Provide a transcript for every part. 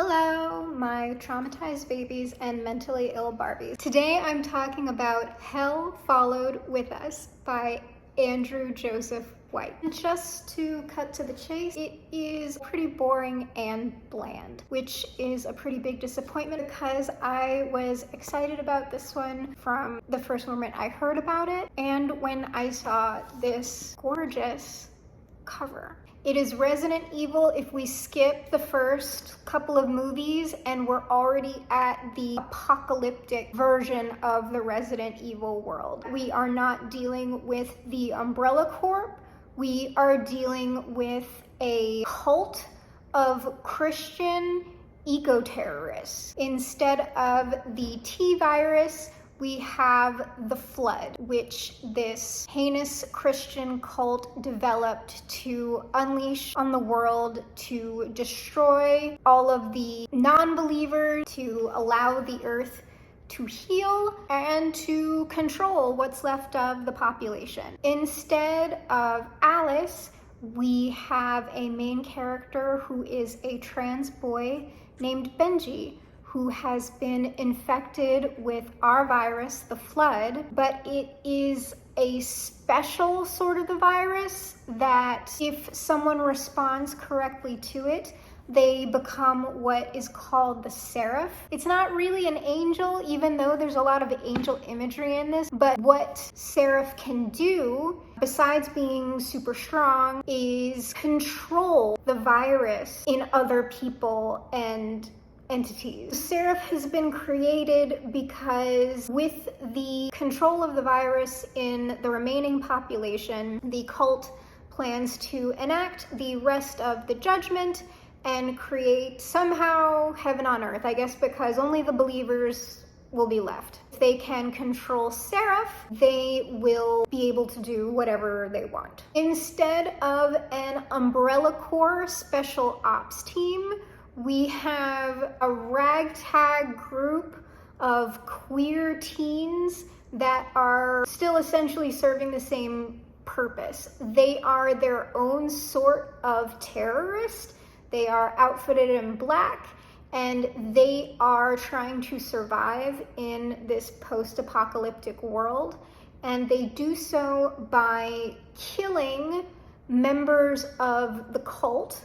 Hello, my traumatized babies and mentally ill Barbies. Today I'm talking about Hell Followed With Us by Andrew Joseph White. Just to cut to the chase, it is pretty boring and bland, which is a pretty big disappointment because I was excited about this one from the first moment I heard about it and when I saw this gorgeous cover. It is Resident Evil if we skip the first couple of movies and we're already at the apocalyptic version of the Resident Evil world. We are not dealing with the Umbrella Corp. We are dealing with a cult of Christian eco-terrorists. Instead of the T-virus, we have the Flood, which this heinous Christian cult developed to unleash on the world to destroy all of the non-believers, to allow the earth to heal, and to control what's left of the population. Instead of Alice, we have a main character who is a trans boy named Benji, who has been infected with our virus, the Flood, but it is a special sort of the virus that if someone responds correctly to it, they become what is called the Seraph. It's not really an angel, even though there's a lot of angel imagery in this, but what Seraph can do, besides being super strong, is control the virus in other people and entities. Seraph has been created because with the control of the virus in the remaining population, the cult plans to enact the rest of the judgment and create somehow heaven on earth, I guess, because only the believers will be left. If they can control Seraph, they will be able to do whatever they want. Instead of an Umbrella Corps special ops team, we have a ragtag group of queer teens that are still essentially serving the same purpose. They are their own sort of terrorist. They are outfitted in black, and they are trying to survive in this post-apocalyptic world. And they do so by killing members of the cult,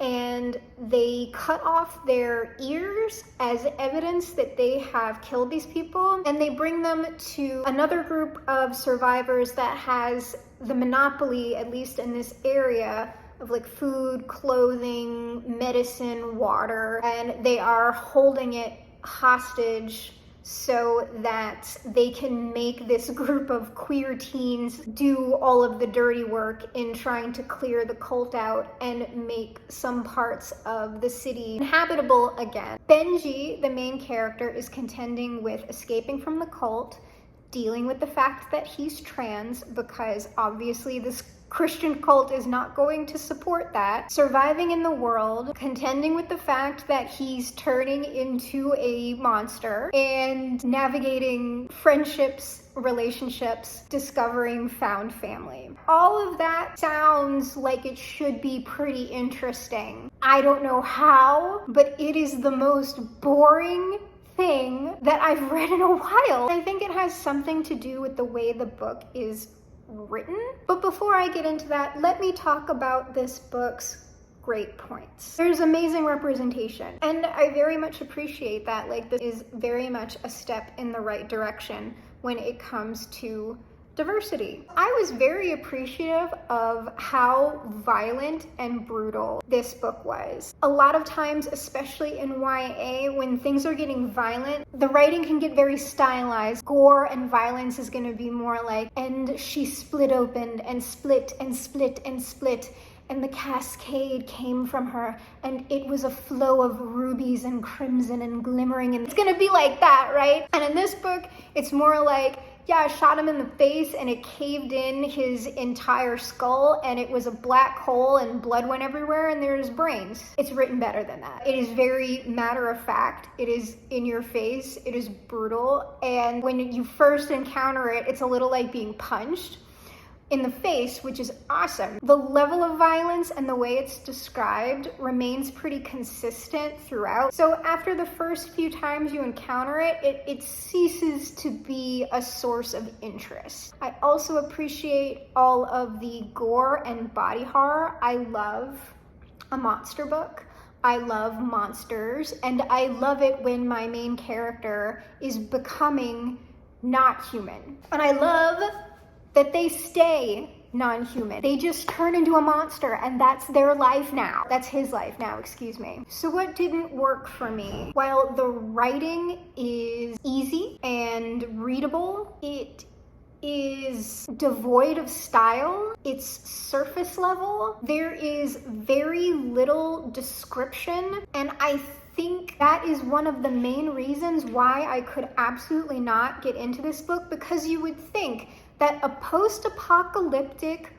and they cut off their ears as evidence that they have killed these people, and they bring them to another group of survivors that has the monopoly, at least in this area, of like food, clothing, medicine, water, and they are holding it hostage so that they can make this group of queer teens do all of the dirty work in trying to clear the cult out and make some parts of the city inhabitable again. Benji, the main character, is contending with escaping from the cult, dealing with the fact that he's trans, because obviously this Christian cult is not going to support that, surviving in the world, contending with the fact that he's turning into a monster, and navigating friendships, relationships, discovering found family. All of that sounds like it should be pretty interesting. I don't know how, but it is the most boring thing that I've read in a while. I think it has something to do with the way the book is written. But before I get into that, let me talk about this book's great points. There's amazing representation, and I very much appreciate that. Like, this is very much a step in the right direction when it comes to diversity. I was very appreciative of how violent and brutal this book was. A lot of times, especially in YA, when things are getting violent, the writing can get very stylized. Gore and violence is going to be more like, and she split open and split and split and split, and the cascade came from her, and it was a flow of rubies and crimson and glimmering, and it's gonna be like that, right? And in this book, it's more like, yeah, I shot him in the face and it caved in his entire skull and it was a black hole and blood went everywhere and there's brains. It's written better than that. It is very matter of fact. It is in your face. It is brutal. And when you first encounter it, it's a little like being punched. in the face, which is awesome. The level of violence and the way it's described remains pretty consistent throughout. So after the first few times you encounter it, it ceases to be a source of interest. I also appreciate all of the gore and body horror. I love a monster book. I love monsters, and I love it when my main character is becoming not human. And I love that they stay non-human. They just turn into a monster, and that's their life now. That's his life now, excuse me. So what didn't work for me? While the writing is easy and readable, it is devoid of style. It's surface level. There is very little description, and I think that is one of the main reasons why I could absolutely not get into this book, because you would think that a post-apocalyptic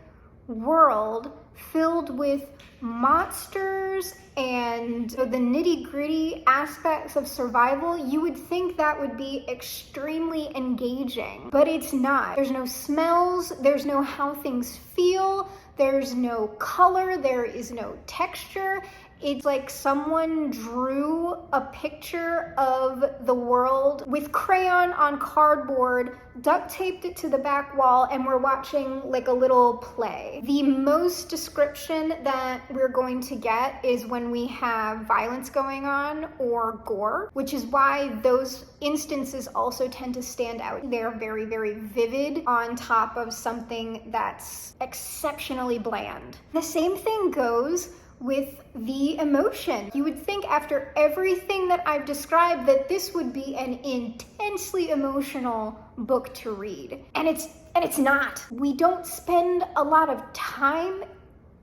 world filled with monsters and the nitty-gritty aspects of survival, you would think that would be extremely engaging, but it's not. There's no smells, there's no how things feel, there's no color, there is no texture. It's like someone drew a picture of the world with crayon on cardboard, duct taped it to the back wall, and we're watching like a little play. The most description that we're going to get is when we have violence going on or gore, which is why those instances also tend to stand out. They're very, very vivid on top of something that's exceptionally bland. The same thing goes with the emotion. You would think after everything that I've described that this would be an intensely emotional book to read. And it's not. We don't spend a lot of time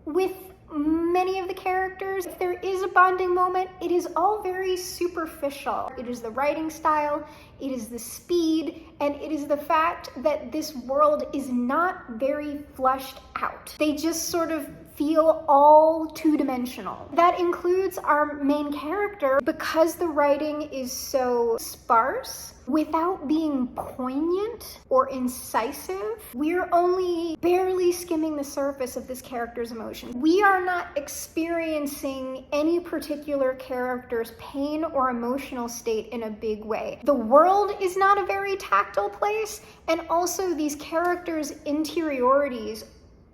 with many of the characters. If there is a bonding moment, it is all very superficial. It is the writing style, it is the speed, and it is the fact that this world is not very fleshed out. They just sort of feel all two-dimensional. That includes our main character. Because the writing is so sparse, without being poignant or incisive, we're only barely skimming the surface of this character's emotions. We are not experiencing any particular character's pain or emotional state in a big way. The world is not a very tactile place, and also these characters' interiorities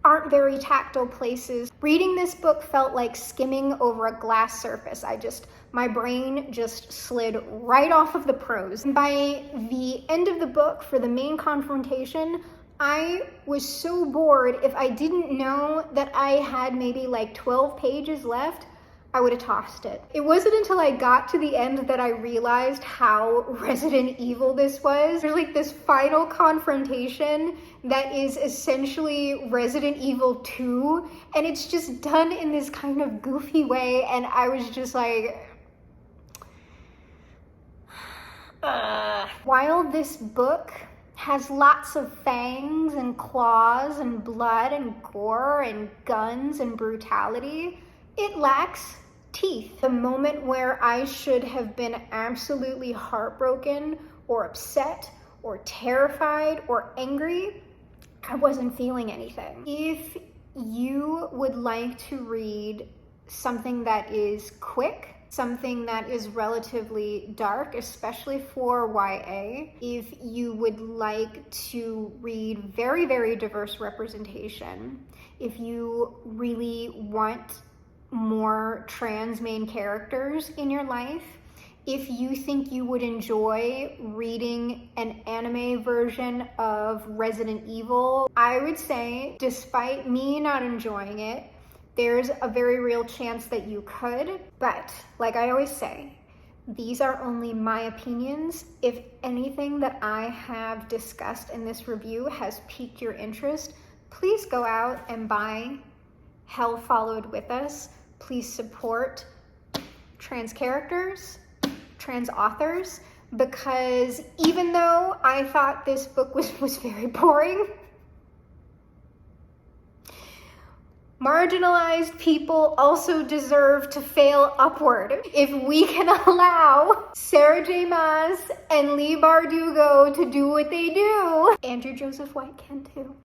aren't very tactile places. Reading this book felt like skimming over a glass surface. My brain just slid right off of the prose. And by the end of the book, for the main confrontation, I was so bored. If I didn't know that I had maybe like 12 pages left, I would have tossed it. It wasn't until I got to the end that I realized how Resident Evil this was. There's like this final confrontation that is essentially Resident Evil 2, and it's just done in this kind of goofy way, and I was just like, While this book has lots of fangs and claws and blood and gore and guns and brutality, it lacks teeth. The moment where I should have been absolutely heartbroken or upset or terrified or angry, I wasn't feeling anything. If you would like to read something that is quick, something that is relatively dark, especially for YA, if you would like to read very, very diverse representation, if you really want more trans main characters in your life, if you think you would enjoy reading an anime version of Resident Evil, I would say, despite me not enjoying it, there's a very real chance that you could. But like I always say, these are only my opinions. If anything that I have discussed in this review has piqued your interest, please go out and buy Hell Followed With Us. Please support trans characters, trans authors, because even though I thought this book was very boring, marginalized people also deserve to fail upward. If we can allow Sarah J. Maas and Leigh Bardugo to do what they do, Andrew Joseph White can too.